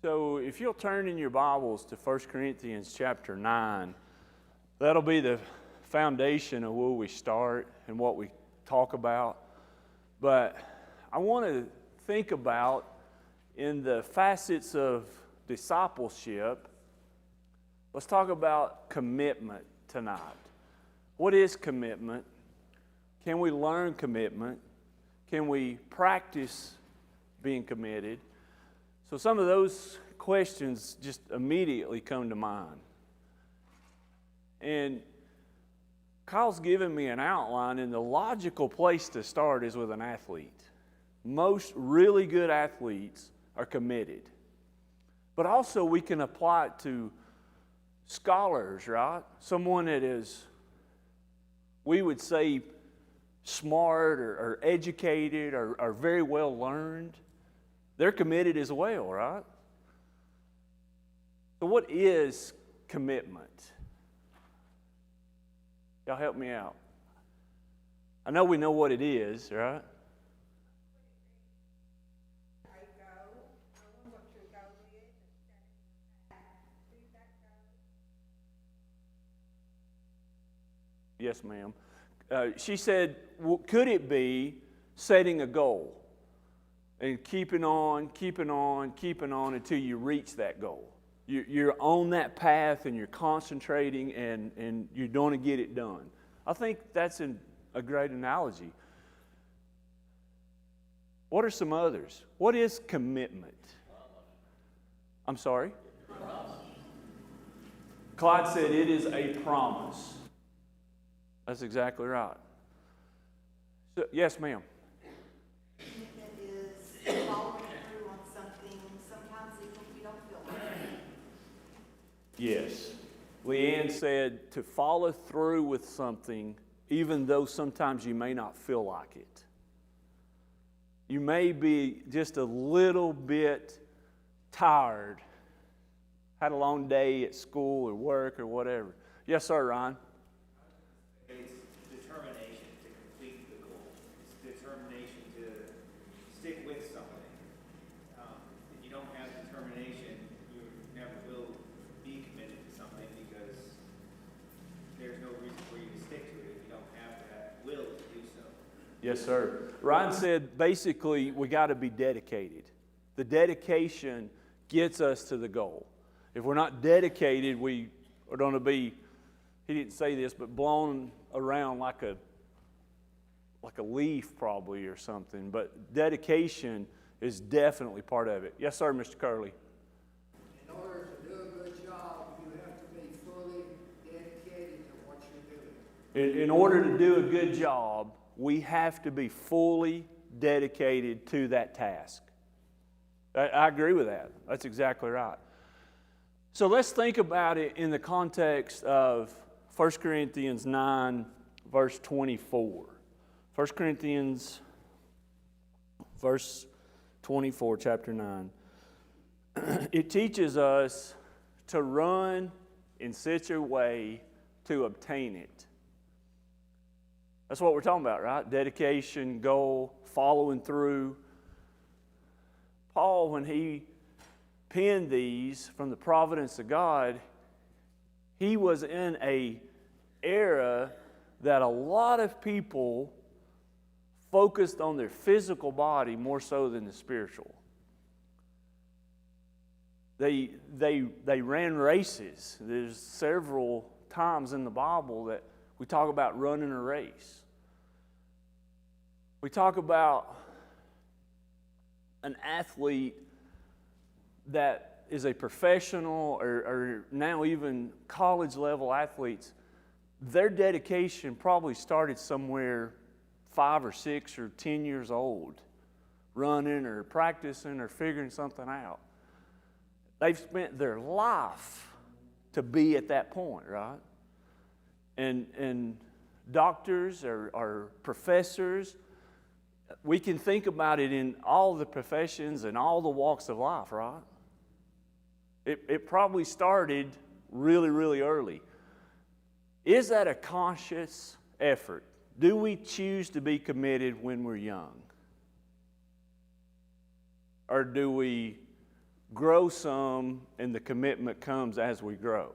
So if you'll turn in your Bibles to 1 Corinthians chapter 9, that'll be the foundation of where we start and what we talk about. But I want to think about, in the facets of discipleship, let's talk about commitment tonight. What is commitment? Can we learn commitment? Can we practice being committed? So some of those questions just immediately come to mind. And Kyle's given me an outline, and the logical place to start is with an athlete. Most really good athletes are committed. But also we can apply it to scholars, right? Someone that is, we would say, smart or educated or very well learned. They're committed as well, right? So what is commitment? Y'all help me out. I know we know what it is, right? Yes, ma'am. She said, could it be setting a goal and keeping on until you reach that goal? You're on that path and you're concentrating and you're going to get it done. I think that's a great analogy. What are some others? What is commitment? I'm sorry? Clyde said it is a promise. That's exactly right. So, yes, ma'am. Commitment is following through on something, sometimes even if you don't feel like it. Yes. Leanne said to follow through with something, even though sometimes you may not feel like it. You may be just a little bit tired, had a long day at school or work or whatever. Yes, sir, Ryan. It's determination to complete the goal. It's determination to stick with something. If you don't have determination, you never will be committed to something because there's no reason for you to stick to it if you don't have that will to do so. Yes, sir. Ryan said basically we got to be dedicated. The dedication gets us to the goal. If we're not dedicated, we are going to be, he didn't say this, but blown around like a leaf probably or something. But dedication is definitely part of it. Yes, sir, Mr. Curley. In order to do a good job, you have to be fully dedicated to what you're doing. In order to do a good job, we have to be fully dedicated to that task. I agree with that. That's exactly right. So let's think about it in the context of 1 Corinthians 9, verse 24. 1 Corinthians, verse 24, chapter 9. It teaches us to run in such a way to obtain it. That's what we're talking about, right? Dedication, goal, following through. Paul, when he penned these from the providence of God, he was in an era that a lot of people focused on their physical body more so than the spiritual. They ran races. There's several times in the Bible that we talk about running a race. We talk about an athlete that is a professional or now even college level athletes. Their dedication probably started somewhere 5 or 6 or 10 years old, running or practicing or figuring something out. They've spent their life to be at that point, right? And doctors or professors, we can think about it in all the professions and all the walks of life, right? It probably started really, really early. Is that a conscious effort? Do we choose to be committed when we're young? Or do we grow some, and the commitment comes as we grow.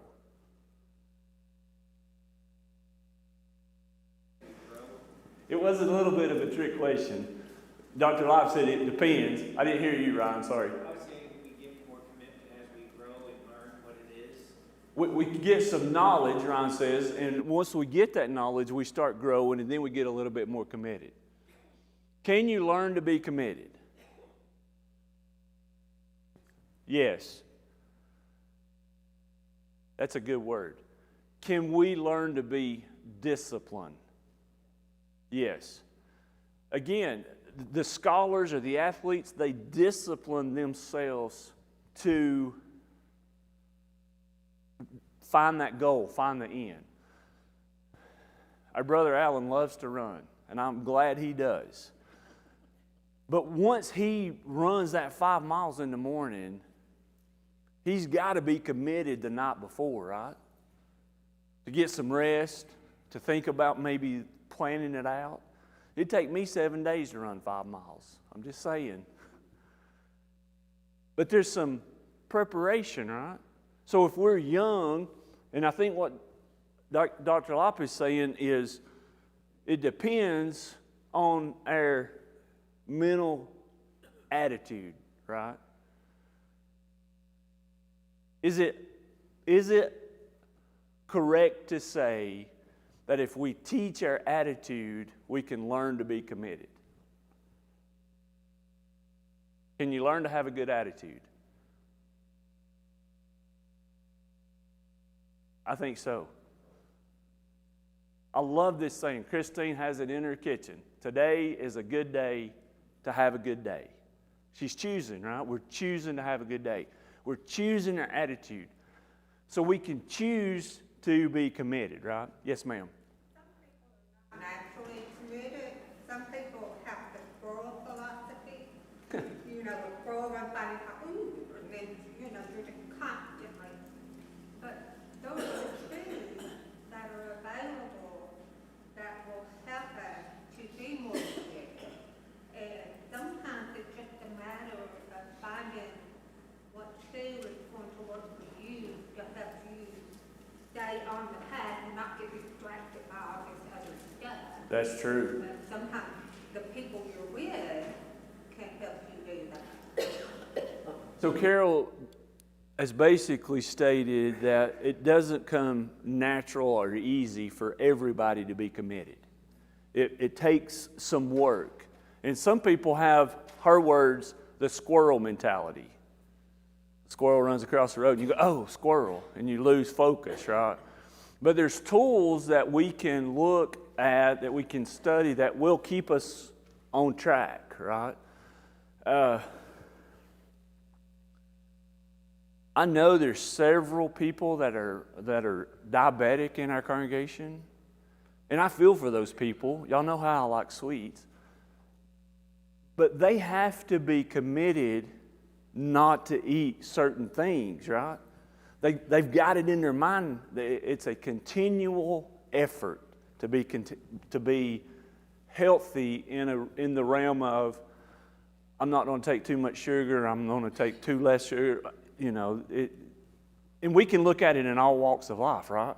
It was a little bit of a trick question. Dr. Lop said it depends. I didn't hear you, Ryan, sorry. I was saying we get more commitment as we grow and learn what it is. We get some knowledge, Ryan says, and once we get that knowledge, we start growing, and then we get a little bit more committed. Can you learn to be committed? Yes. That's a good word. Can we learn to be disciplined? Yes. Again, the scholars or the athletes, they discipline themselves to find that goal, find the end. Our brother Alan loves to run, and I'm glad he does. But once he runs that 5 miles in the morning, he's got to be committed the night before, right? To get some rest, to think about maybe planning it out. It'd take me 7 days to run 5 miles. I'm just saying. But there's some preparation, right? So if we're young, and I think what Dr. Lop is saying is it depends on our mental attitude, right? Is it correct to say that if we teach our attitude, we can learn to be committed? Can you learn to have a good attitude? I think so. I love this saying. Christine has it in her kitchen. Today is a good day to have a good day. She's choosing, right? We're choosing to have a good day. We're choosing our attitude. So we can choose to be committed, right? Yes, ma'am. Naturally committed. Some people have the squirrel philosophy. The squirrel runs by and goes, ooh, and then, you're just constantly. But those are the tools that are available that will help us to be more committed. And sometimes it's just a matter of finding what tool is going to work for you to help you stay on the path and not get distracted by all this other stuff. That's true. But sometimes the people you're with can help you do that. So Carol has basically stated that it doesn't come natural or easy for everybody to be committed. It takes some work. And some people have, her words, the squirrel mentality. Squirrel runs across the road and you go, oh, squirrel, and you lose focus, right? But there's tools that we can look at, that we can study, that will keep us on track, right? I know there's several people that are diabetic in our congregation, and I feel for those people. Y'all know how I like sweets. But they have to be committed not to eat certain things, right? They've got it in their mind. It's a continual effort to be healthy in the realm of, I'm not going to take too much sugar, I'm going to take too less sugar. And we can look at it in all walks of life, right?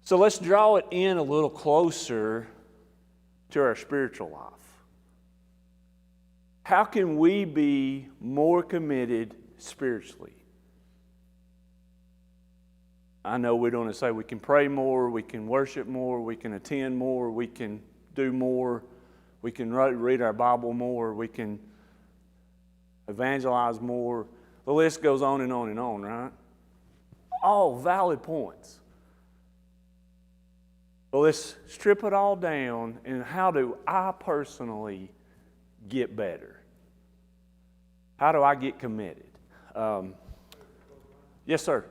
So let's draw it in a little closer to our spiritual life. How can we be more committed spiritually? I know we're going to say we can pray more, we can worship more, we can attend more, we can do more, we can read our Bible more, we can evangelize more. The list goes on and on and on, right? All valid points. But let's strip it all down, and how do I personally get better? How do I get committed? Yes, sir.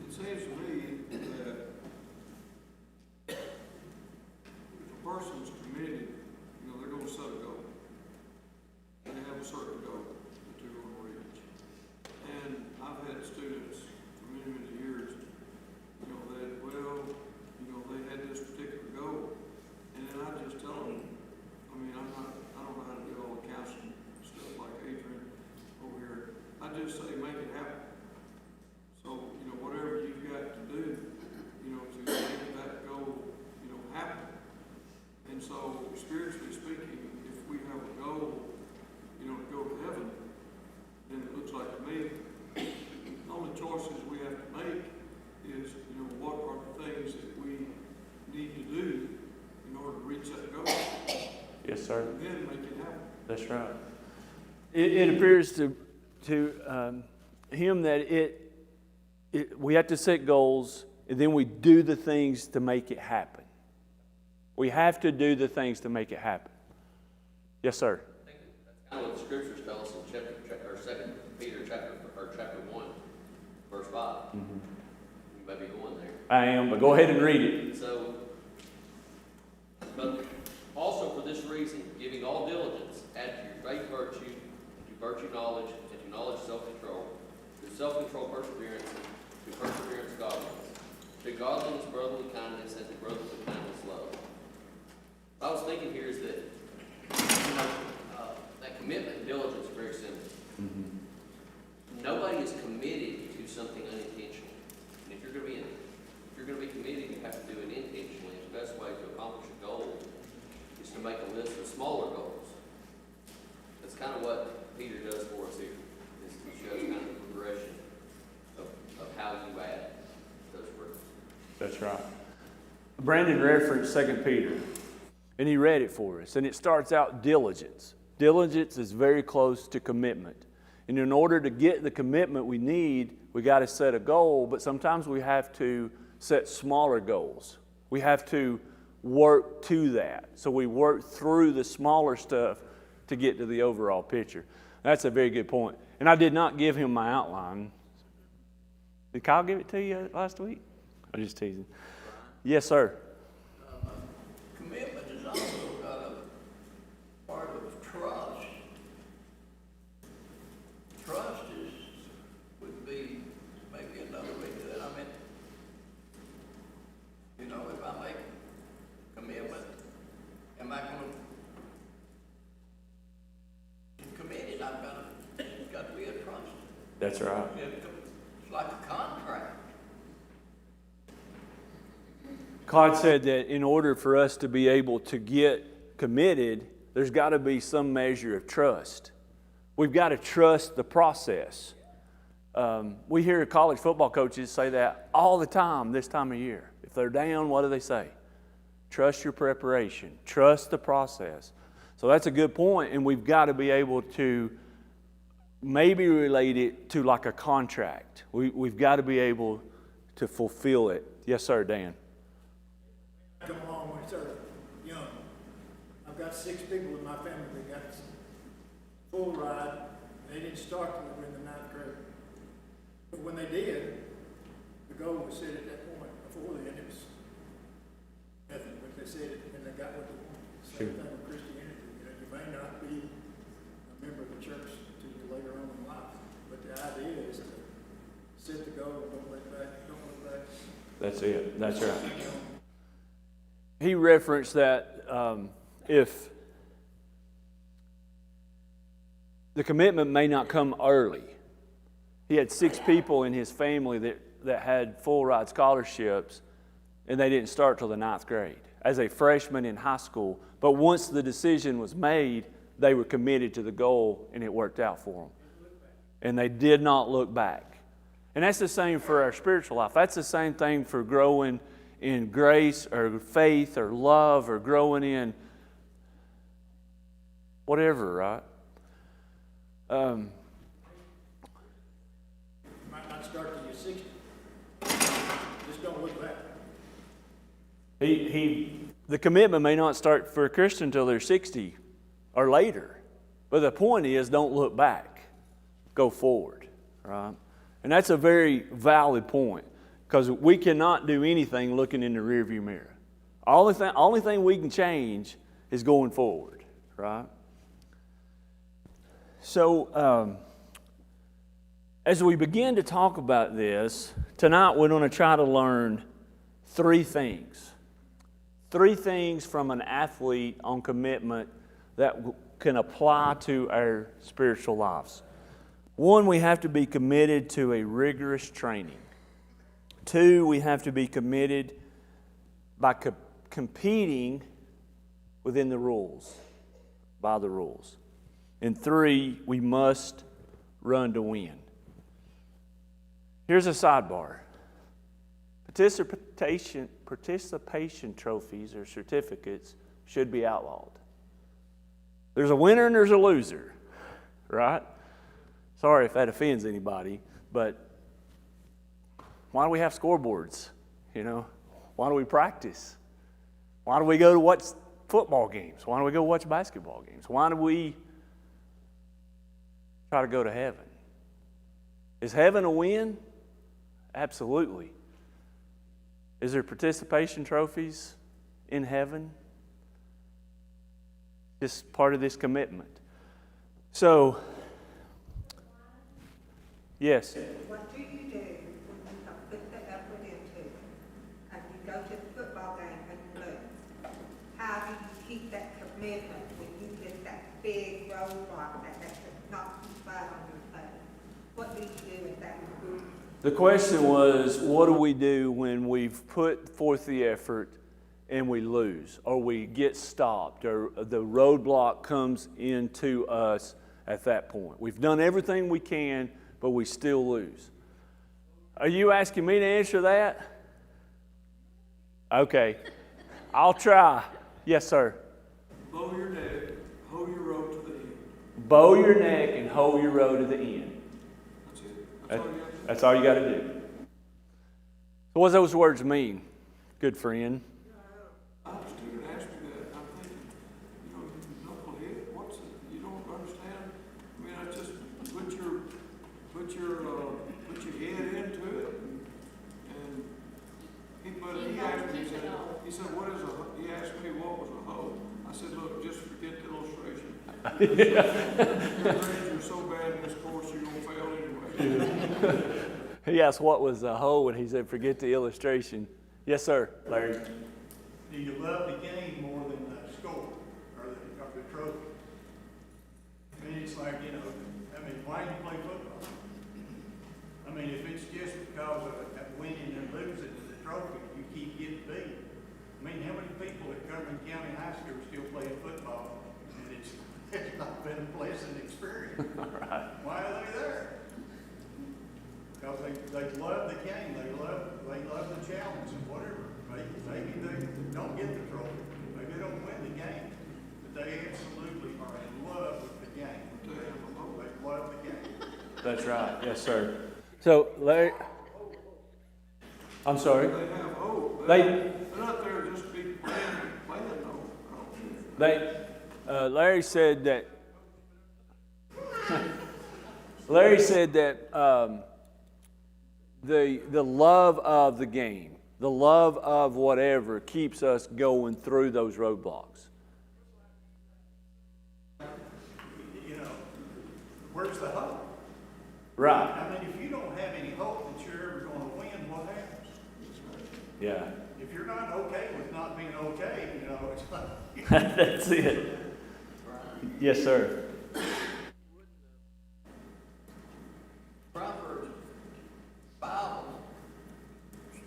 It seems to me that if a person's committed, they're going to set a goal. They have a certain goal that they're going to reach. And I've had students for many, many years, they had this particular goal. And then I just tell them, I don't know how to do all the counseling stuff. sir. And then make it happen. That's right. It appears to him that we have to set goals, and then we do the things to make it happen. We have to do the things to make it happen. Yes, sir. I think that's kind of what the scriptures tell us in chapter 2 Peter chapter 1, verse 5. You may be going there. I am, but go ahead and read it. So, but also for this reason, giving all diligence, add to your faith virtue, and to virtue knowledge, and to knowledge self-control, to self-control perseverance, and to perseverance godliness, to godliness brotherly kindness, and to brotherly kindness love. What I was thinking here is that that commitment and diligence are very similar. Nobody is committed to something unintentionally. And if you're going to be committed, you have to do it intentionally. The best way to accomplish a goal is to make a list of smaller goals. That's kind of what Peter does for us here. He shows kind of the progression of how you add those words. That's right. Brandon referenced 2 Peter, and he read it for us. And it starts out diligence. Diligence is very close to commitment. And in order to get the commitment we need, we got to set a goal, but sometimes we have to set smaller goals. We have to work to that. So we work through the smaller stuff to get to the overall picture. That's a very good point. And I did not give him my outline. Did Kyle give it to you last week? I'm just teasing. Yes, sir. Commitment is also got a part of trust. Trust would be maybe another way to that. I mean, you know, if I make a commitment, am I going to committed? It's got to be a trust. That's right. It's like a contract. Claude said that in order for us to be able to get committed, there's got to be some measure of trust. We've got to trust the process. We hear college football coaches say that all the time this time of year. If they're down, what do they say? Trust your preparation. Trust the process. So that's a good point, and we've got to be able to maybe relate it to like a contract. We've got to be able to fulfill it. Yes, sir, Dan. Come along when they're young. I've got 6 people in my family that got full ride. They didn't start till they were in the 9th grade. But when they did, the goal was set at that point. Before then, it was nothing, but they said it and they got what they wanted. Same thing with Christianity. You know, you may not be a member of the church until you later on in life, but the idea is to set the goal, don't look back, don't look back. That's it. That's right. He referenced that if the commitment may not come early. He had 6 people in his family that had full ride scholarships, and they didn't start till the 9th grade as a freshman in high school. But once the decision was made, they were committed to the goal, and it worked out for them. And they did not look back. And that's the same for our spiritual life. That's the same thing for growing in grace or faith or love or growing in whatever, right? You might not start till you're 60. Just don't look back. The commitment may not start for a Christian until they're 60 or later. But the point is, don't look back. Go forward, right? And that's a very valid point. Because we cannot do anything looking in the rearview mirror. Only thing we can change is going forward, right? So, as we begin to talk about this, tonight we're going to try to learn 3 things. 3 things from an athlete on commitment that can apply to our spiritual lives. 1, we have to be committed to a rigorous training. 2, we have to be committed by competing within the rules, by the rules. And 3, we must run to win. Here's a sidebar. Participation trophies or certificates should be outlawed. There's a winner and there's a loser, right? Sorry if that offends anybody, but why do we have scoreboards? You know, why do we practice? Why do we go to watch football games? Why do we go watch basketball games? Why do we try to go to heaven? Is heaven a win? Absolutely. Is there participation trophies in heaven? Just part of this commitment. So, yes. What do you do when you have put the effort into it, and you go to the football game and you lose? How do you keep that commitment when you get that big roadblock that knocks you flat on your face? What do you do with that? The question was, what do we do when we've put forth the effort and we lose, or we get stopped, or the roadblock comes into us at that point? We've done everything we can, but we still lose. Are you asking me to answer that? Okay, I'll try. Yes, sir. Bow your neck, hoe your road to the end. Bow your neck and hoe your road to the end. That's it. That's all you got to do. So what does those words mean, good friend? I had a student asked me that, and I'm thinking, you knucklehead, what's it? You don't understand? I mean, I just put your head into it, and he asked me, he said, what is a hoe? He asked me what was a hoe. I said, look, just forget the illustration. Your grades are so bad in this course, you're going to fail anyway. He asked what was a hoe, and he said, forget the illustration. Yes, sir, Larry. Do you love the game more than the score or the trophy? I mean, it's like, why do you play football? I mean, if it's just because of winning and losing the trophy, you keep getting beat. I mean, how many people at Cumberland County High School still playing football, and it's not been a pleasant experience? Right. Why are they there? Because they love the game, they love the challenge and whatever. Maybe they don't get the trophy, maybe they don't win the game, but they absolutely are in love with the game. They love the game. That's right. Yes, sir. So, Larry, I'm sorry. They have hope. They're not there just to be playing though. Larry said that. Larry said that the love of the game, the love of whatever, keeps us going through those roadblocks. Where's the hope? Right. I mean, if you don't have any hope that you're ever going to win, what happens? Yeah. If you're not okay with not being okay, it's like... That's it. Yes, sir. Proper Bible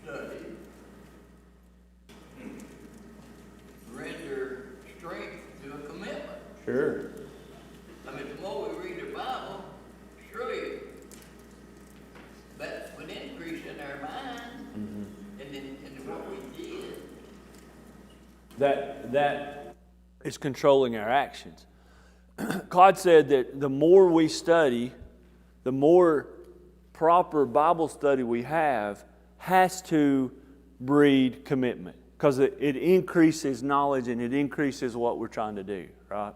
study render strength to a commitment. Sure. I mean, the more we read the Bible, surely that would increase in our mind, and then what we did. That is controlling our actions. God said that the more we study, the more proper Bible study we have has to breed commitment, because it increases knowledge and it increases what we're trying to do, right?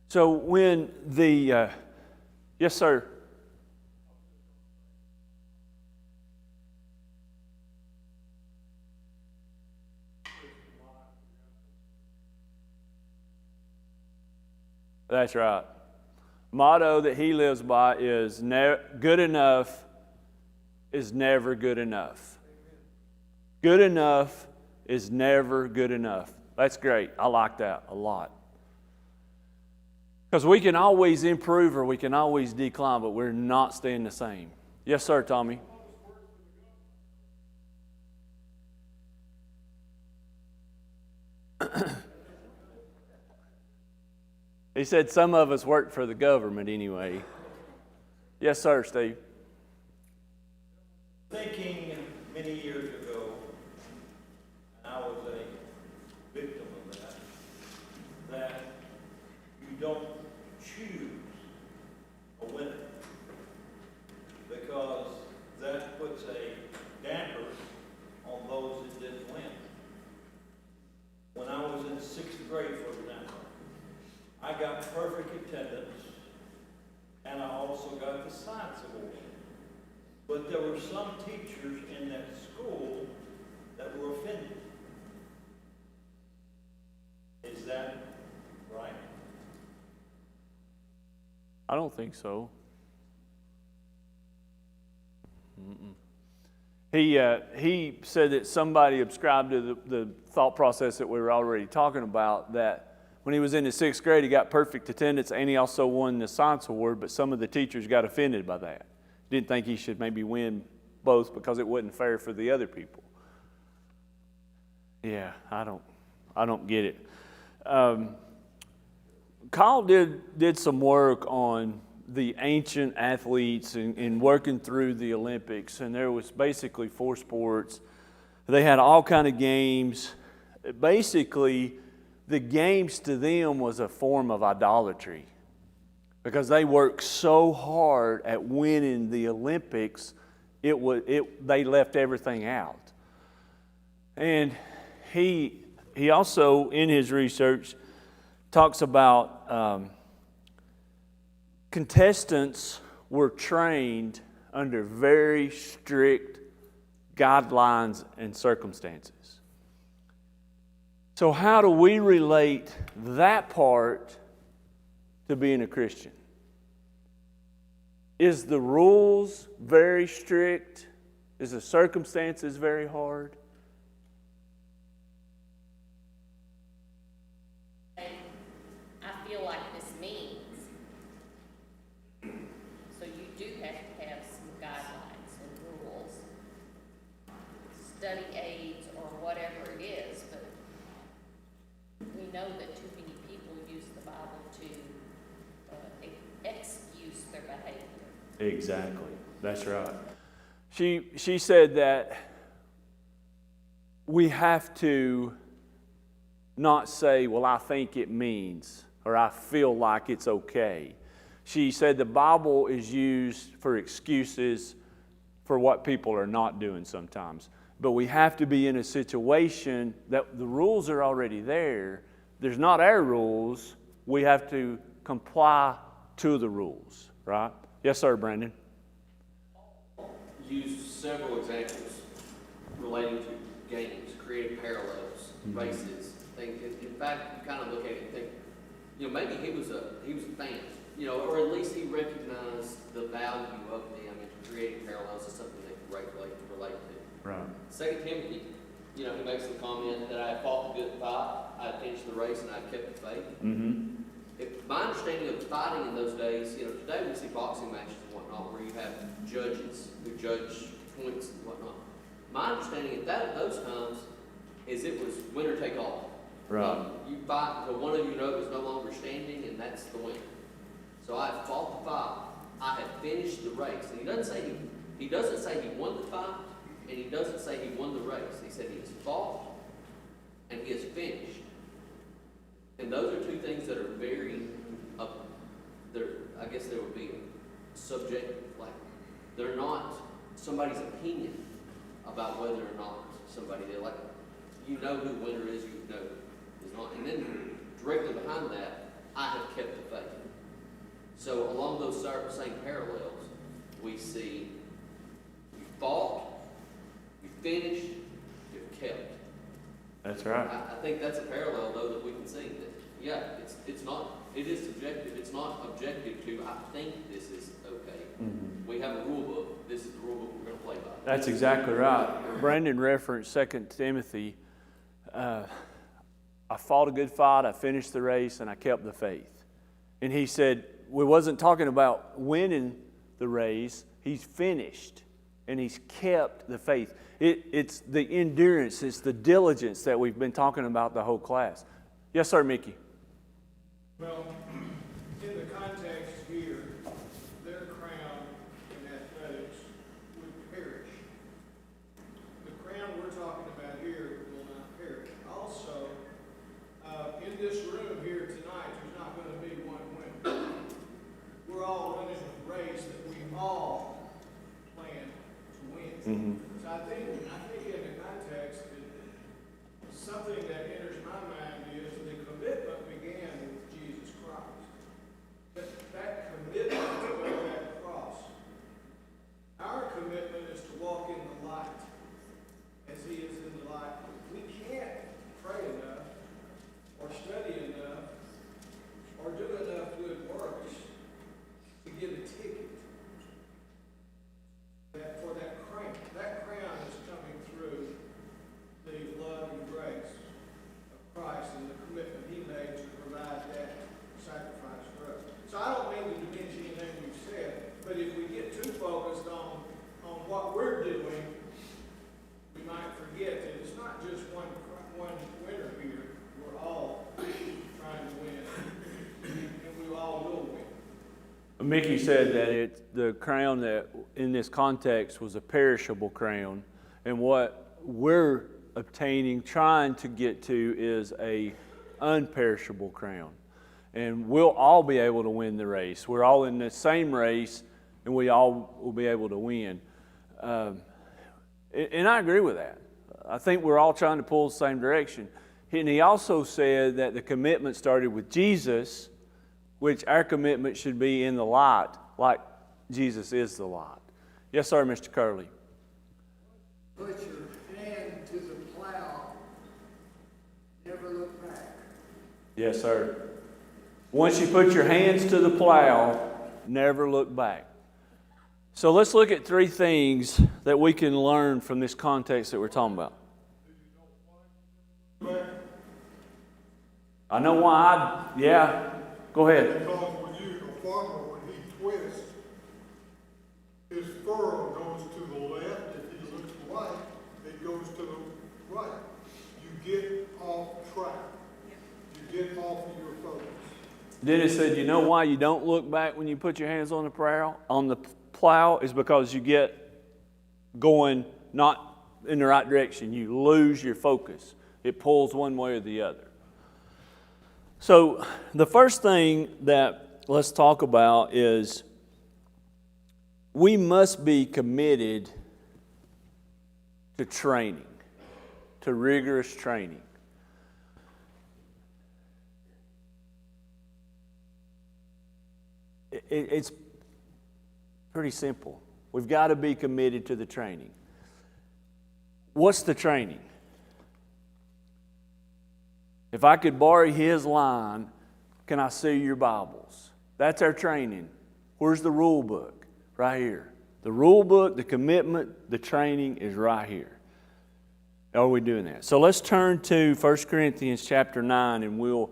So when the, yes, sir. That's right. Motto that he lives by is good enough is never good enough. Good enough is never good enough. That's great. I like that a lot. Because we can always improve or we can always decline, but we're not staying the same. Yes, sir, Tommy. He said some of us work for the government anyway. Yes, sir, Steve. Thinking many years ago, and I was a victim of that attendance, and I also got the science award. But there were some teachers in that school that were offended. Is that right? I don't think so. He said that somebody ascribed to the thought process that we were already talking about, that when he was in the 6th grade, he got perfect attendance, and he also won the science award, but some of the teachers got offended by that. Didn't think he should maybe win both because it wasn't fair for the other people. Yeah, I don't get it. Kyle did some work on the ancient athletes and working through the Olympics, and there was basically 4 sports. They had all kind of games. Basically, the games to them was a form of idolatry because they worked so hard at winning the Olympics, they left everything out. And he also, in his research, talks about contestants were trained under very strict guidelines and circumstances. So how do we relate that part to being a Christian? Is the rules very strict? Is the circumstances very hard? I feel like this means, so you do have to have some guidelines and rules, study aids or whatever it is, but we know that too many people use the Bible to excuse their behavior. Exactly. That's right. She said that we have to not say, well, I think it means, or I feel like it's okay. She said the Bible is used for excuses for what people are not doing sometimes. But we have to be in a situation that the rules are already there. There's not our rules. We have to comply to the rules, right? Yes, sir, Brandon. Use several examples relating to games, creative parallels, races, things. In fact, you kind of look at it and think, maybe he was a fan, or at least he recognized the value of them, and creative parallels is something they can relate to. Right. 2 Timothy, he makes the comment that I fought the good fight, I finished the race, and I kept the faith. Mm-hmm. My understanding of fighting in those days, today we see boxing matches and whatnot where you have judges who judge points and whatnot. My understanding at those times is it was winner take all. Right. You fight until one of you is no longer standing, and that's the winner. So I have fought the fight. I have finished the race. And he doesn't say he won the fight, and he doesn't say he won the race. He said he has fought and he has finished. And those are two things that are very, I guess there would be a subjective, they're not somebody's opinion about whether or not somebody did. Who the winner is, is not. And then directly behind that, I have kept the faith. So along those same parallels, we see you fought, you finished, you've kept. That's right. I think that's a parallel, though, that we can see. That, it is subjective. It's not objective to, I think this is okay. Mm-hmm. We have a rule book. This is the rule book we're going to play by. That's exactly right. Brandon referenced 2 Timothy. I fought a good fight, I finished the race, and I kept the faith. And he said, we wasn't talking about winning the race. He's finished, and he's kept the faith. It's the endurance, it's the diligence that we've been talking about the whole class. Yes, sir, Mickey. Well, in the context here, their crown in athletics would perish. The crown we're talking about here will not perish. Also, in this room here tonight, there's not going to be one winner. We're all running a race that we all plan to win. Mm-hmm. So I think in the context, something that enters my mind is the commitment began with Jesus Christ. Mickey said that the crown that in this context was a perishable crown, and what we're obtaining, trying to get to, is a unperishable crown. And we'll all be able to win the race. We're all in the same race, and we all will be able to win. And I agree with that. I think we're all trying to pull the same direction. And he also said that the commitment started with Jesus, which our commitment should be in the light, like Jesus is the light. Yes, sir, Mr. Curley. Put your hand to the plow, never look back. Yes, sir. Once you put your hands to the plow, never look back. So let's look at 3 things that we can learn from this context that we're talking about. I know why. Go ahead. Because when you, a farmer, when he twists, his furrow goes to the left. If he looks right, it goes to the right. You get off track. You get off of your focus. Dennis said, you know why you don't look back when you put your hands on the plow is because you get going not in the right direction. You lose your focus. It pulls one way or the other. So the first thing that let's talk about is we must be committed to training, to rigorous training. It's pretty simple. We've got to be committed to the training. What's the training? If I could borrow his line, can I see your Bibles? That's our training. Where's the rule book? Right here. The rule book, the commitment, the training is right here. Are we doing that? So let's turn to 1 Corinthians chapter 9, and we'll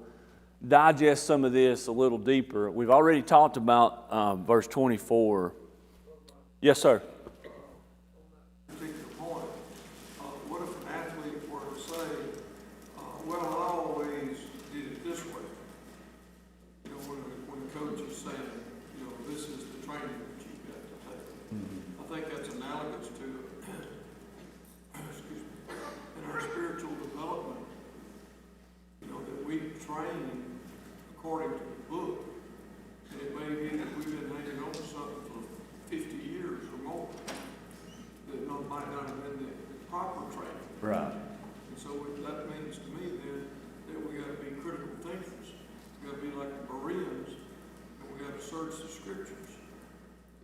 digest some of this a little deeper. We've already talked about verse 24. Yes, sir. Particular point. What if an athlete were to say, well, I always did it this way? You know, when the coach is saying, you know, this is the training that you've got to take. I think that's analogous to, excuse me, in our spiritual development, you know, that we train according to the book. And it may be that we've been hanging on to something for 50 years or more that might not have been the proper training. Right. And so that means to me then that we got to be critical thinkers. We got to be like the Bereans, and we got to search the scriptures,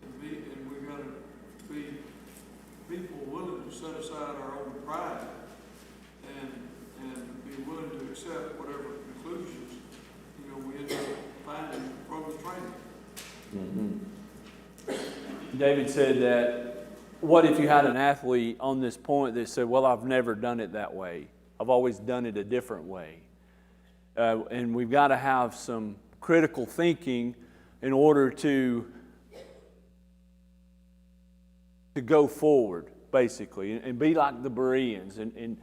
and we got to be people willing to set aside our own pride and be willing to accept whatever conclusions we end up finding from the training. Mm-hmm. David said that, what if you had an athlete on this point that said, well, I've never done it that way. I've always done it a different way. And we've got to have some critical thinking in order to go forward, basically, and be like the Bereans. And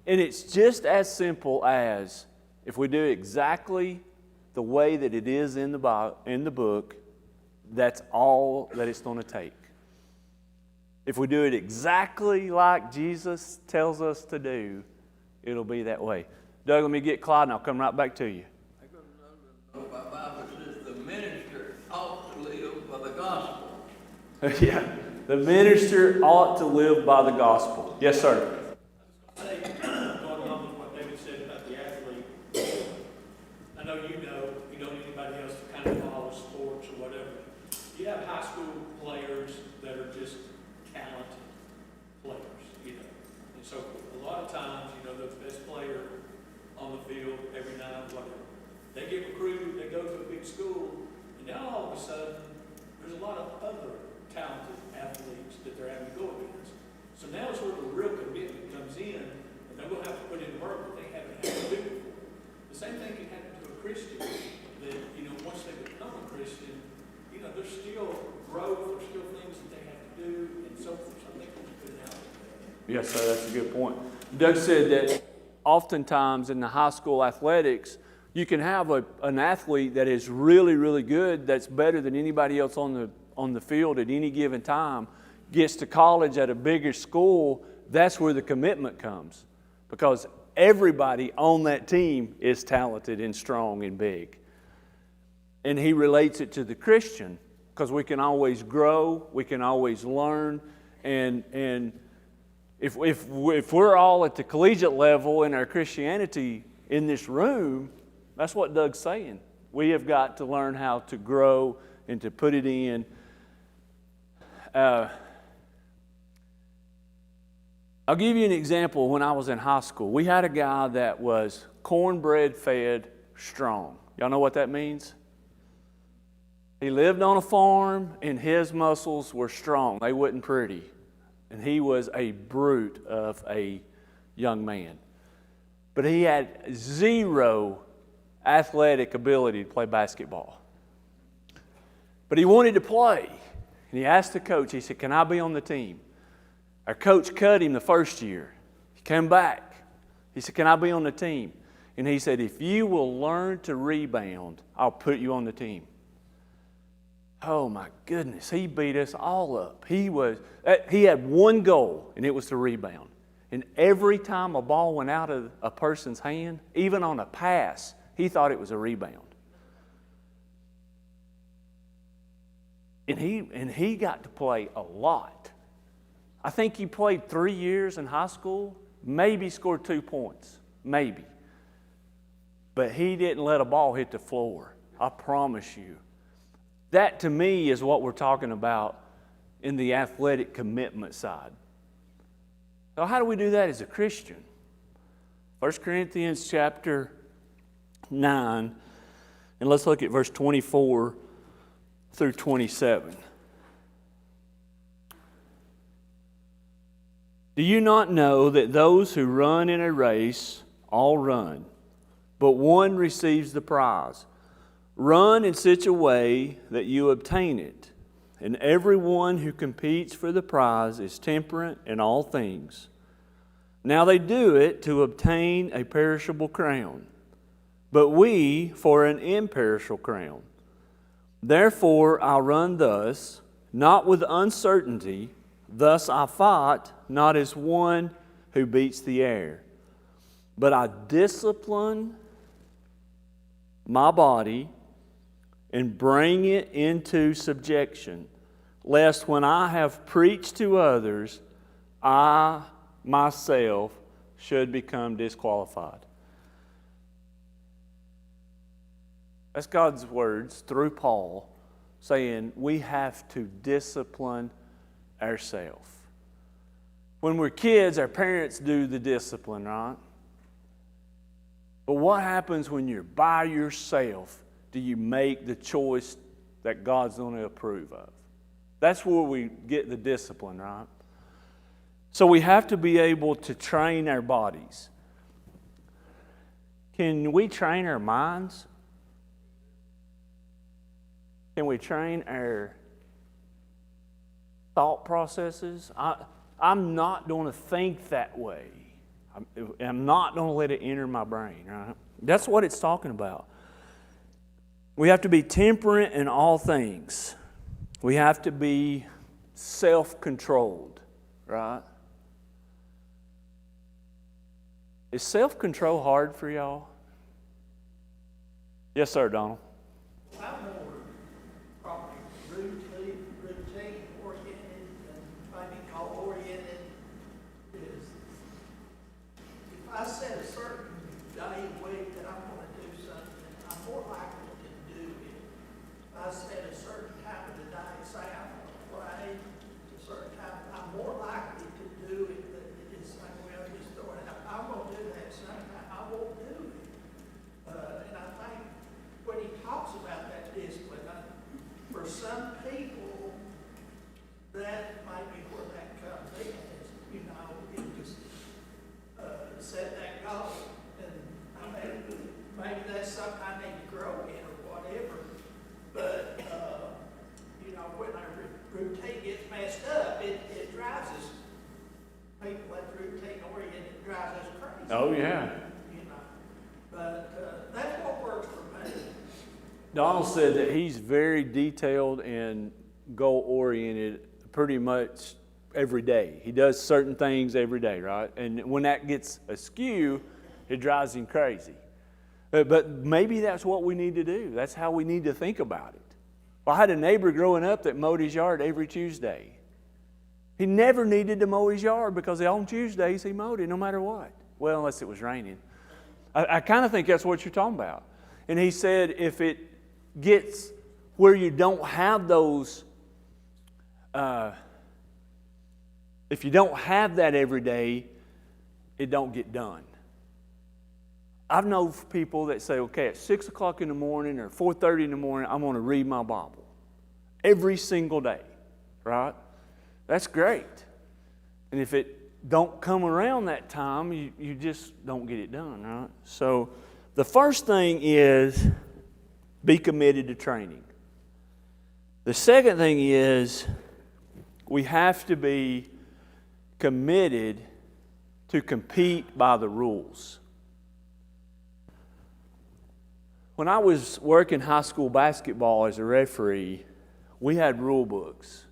it's just as simple as if we do exactly the way that it is in the book, that's all that it's going to take. If we do it exactly like Jesus tells us to do, it'll be that way. Doug, let me get Clyde and I'll come right back to you. My Bible says the minister ought to live by the gospel. Yeah, the minister ought to live by the gospel. Yes, sir. Going along with what David said about the athlete, I know you don't need anybody else to kind of follow sports or whatever. You have high school players that are just talented players, and so a lot of times, they're the best player on the field every night, whatever. They get recruited, they go to a big school, and now all of a sudden, there's a lot of other talented athletes that they're having to go against. So now is where the real commitment comes in, and they're going to have to put in work that they haven't had to do before. The same thing can happen to a Christian, that, once they become a Christian, there's still growth, there's still things that they have to do, and so forth. So I think there's a good analogy. Yes, sir, that's a good point. Doug said that oftentimes in the high school athletics, You can have an athlete that is really, really good, that's better than anybody else on the field at any given time, gets to college at a bigger school. That's where the commitment comes, because everybody on that team is talented and strong and big. And he relates it to the Christian, because we can always grow, we can always learn, and if we're all at the collegiate level in our Christianity in this room, that's what Doug's saying. We have got to learn how to grow and to put it in. I'll give you an example. When I was in high school, we had a guy that was cornbread fed strong. Y'all know what that means? He lived on a farm, and his muscles were strong. They wasn't pretty. And he was a brute of a young man. But he had zero athletic ability to play basketball. But he wanted to play. And he asked the coach, he said, "Can I be on the team?" Our coach cut him the first year. He came back. He said, "Can I be on the team?" And he said, "If you will learn to rebound, I'll put you on the team." Oh my goodness, he beat us all up. He had one goal, and it was to rebound. And every time a ball went out of a person's hand, even on a pass, he thought it was a rebound. And he got to play a lot. I think he played 3 years in high school, maybe scored 2 points, maybe. But he didn't let a ball hit the floor, I promise you. That, to me, is what we're talking about in the athletic commitment side. So how do we do that as a Christian? 1 Corinthians chapter 9, and let's look at verse 24 through 27. Do you not know that those who run in a race all run, but one receives the prize? Run in such a way that you obtain it. And everyone who competes for the prize is temperate in all things. Now they do it to obtain a perishable crown, but we for an imperishable crown. Therefore I run thus, not with uncertainty. Thus I fought, not as one who beats the air, but I discipline my body and bring it into subjection, lest when I have preached to others, I myself should become disqualified. That's God's words through Paul saying we have to discipline ourselves. When we're kids, our parents do the discipline, right? But what happens when you're by yourself? Do you make the choice that God's going to approve of? That's where we get the discipline, right? So we have to be able to train our bodies. Can we train our minds? Can we train our thought processes? I'm not going to think that way. I'm not going to let it enter my brain, right? That's what it's talking about. We have to be temperate in all things. We have to be self-controlled, right? Is self-control hard for y'all? Yes, sir, Donald. I'm more probably routine oriented and maybe goal oriented. Is if I set a certain day a week that I'm going to do something, I'm more likely to do it. If I set a certain time of the day, say I'm going to pray a certain time, I'm more likely to do it than to just say, well, just throw it out. I'm going to do that sometime. I won't do it. And I think when he talks about that discipline, for some people, that might be where that comes in. Is, you just set that goal. And I mean, maybe that's something I need to grow in or whatever. But, when our routine gets messed up, it drives us, people that routine oriented, drives us crazy. Oh, yeah. But that's what we're Donald said that he's very detailed and goal-oriented pretty much every day. He does certain things every day, right? And when that gets askew, it drives him crazy. But maybe that's what we need to do. That's how we need to think about it. Well, I had a neighbor growing up that mowed his yard every Tuesday. He never needed to mow his yard because on Tuesdays he mowed it no matter what. Well, unless it was raining. I kind of think that's what you're talking about. And he said if it gets where you don't have those, if you don't have that every day, it don't get done. I've known people that say, okay, at 6 o'clock in the morning or 4:30 in the morning, I'm going to read my Bible. Every single day, right? That's great. And if it don't come around that time, you just don't get it done, right? So the first thing is be committed to training. The second thing is we have to be committed to compete by the rules. When I was working high school basketball as a referee, we had rule books.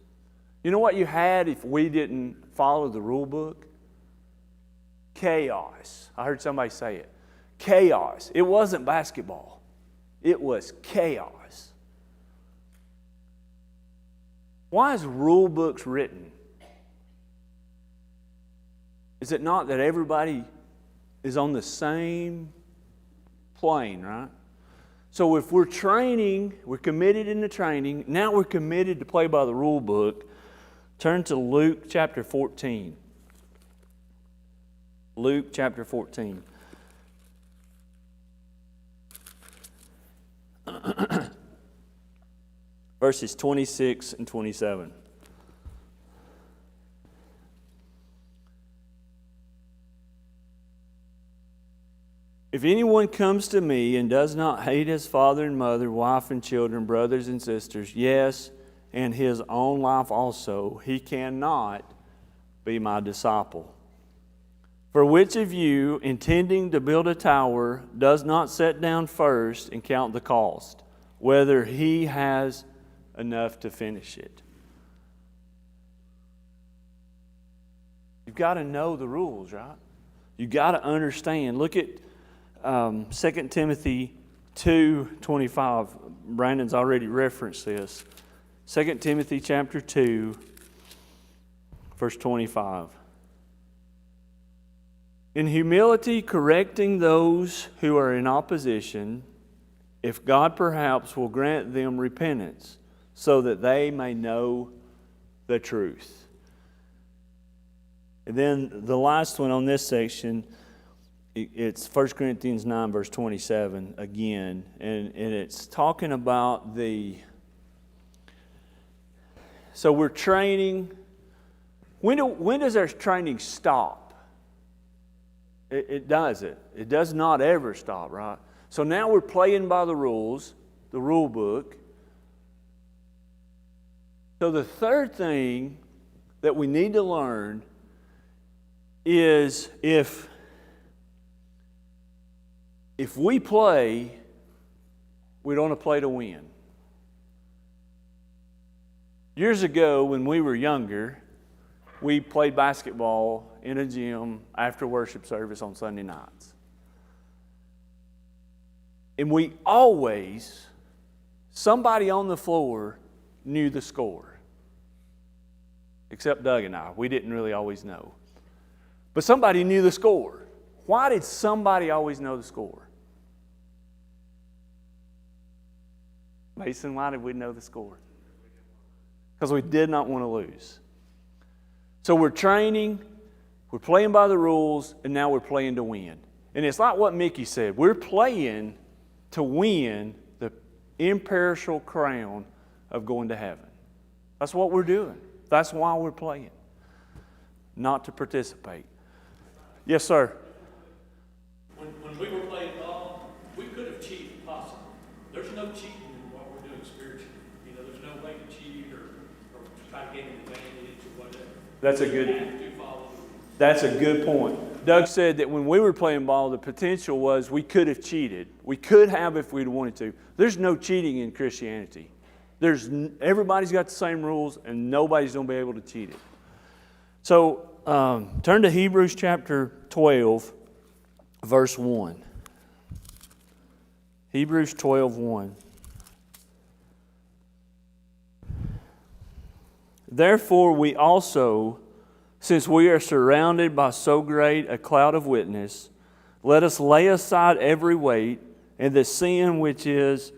You know what you had if we didn't follow the rule book? Chaos. I heard somebody say it. Chaos. It wasn't basketball. It was chaos. Why is rule books written? Is it not that everybody is on the same plane, right? So if we're training, we're committed in the training, now we're committed to play by the rule book. Turn to Luke chapter 14. Luke chapter 14. Verses 26 and 27. If anyone comes to me and does not hate his father and mother, wife and children, brothers and sisters, yes, and his own life also, he cannot be my disciple. For which of you, intending to build a tower, does not sit down first and count the cost, whether he has enough to finish it? You've got to know the rules, right? You've got to understand. Look at 2 Timothy 2:25. Brandon's already referenced this. 2 Timothy chapter 2, verse 25. In humility correcting those who are in opposition, if God perhaps will grant them repentance, so that they may know the truth. And then the last one on this section, it's 1 Corinthians 9, verse 27 again. And it's talking about so we're training. When does our training stop? It doesn't. It does not ever stop, right? So now we're playing by the rules, the rule book. So the third thing that we need to learn is if we play, we don't want to play to win. Years ago, when we were younger, we played basketball in a gym after worship service on Sunday nights. And we always, somebody on the floor knew the score. Except Doug and I. We didn't really always know. But somebody knew the score. Why did somebody always know the score? Mason, why did we know the score? Because we did not want to lose. So we're training, we're playing by the rules, and now we're playing to win. And it's like what Mickey said. We're playing to win the imperishable crown of going to heaven. That's what we're doing. That's why we're playing. Not to participate. Yes, sir. When we were playing ball, we could have cheated possibly. There's no cheating in what we're doing spiritually. You know, there's no way to cheat or try to gain an advantage or whatever. That's a good point. Doug said that when we were playing ball, the potential was we could have cheated. We could have if we'd wanted to. There's no cheating in Christianity. Everybody's got the same rules, and nobody's going to be able to cheat it. So turn to Hebrews chapter 12, verse 1. Hebrews 12:1. Therefore we also, since we are surrounded by so great a cloud of witness, let us lay aside every weight and the sin which is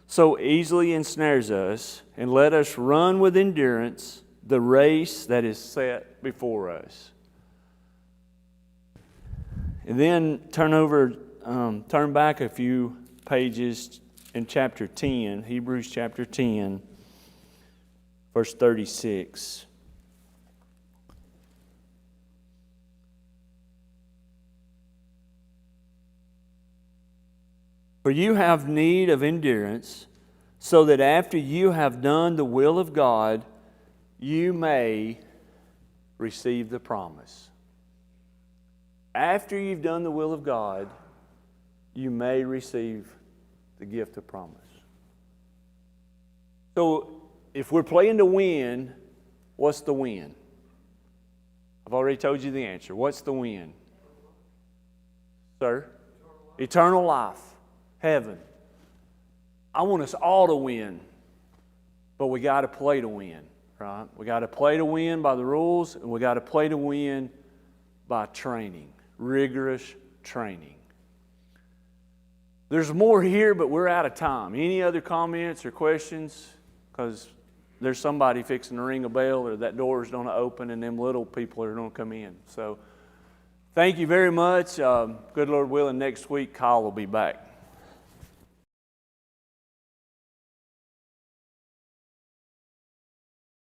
so easily ensnares us, and let us run with endurance the race that is set before us. And then turn back a few pages in chapter 10, Hebrews chapter 10, verse 36. For you have need of endurance, so that after you have done the will of God, you may receive the promise. After you've done the will of God, you may receive the gift of promise. So, if we're playing to win, what's the win? I've already told you the answer. What's the win? Sir? Eternal life. Heaven. I want us all to win, but we got to play to win, right? We got to play to win by the rules, and we got to play to win by training, rigorous training. There's more here, but we're out of time. Any other comments or questions? Because there's somebody fixing to ring a bell, or that door is going to open, and them little people are going to come in. So, thank you very much. Good Lord willing, next week Kyle will be back.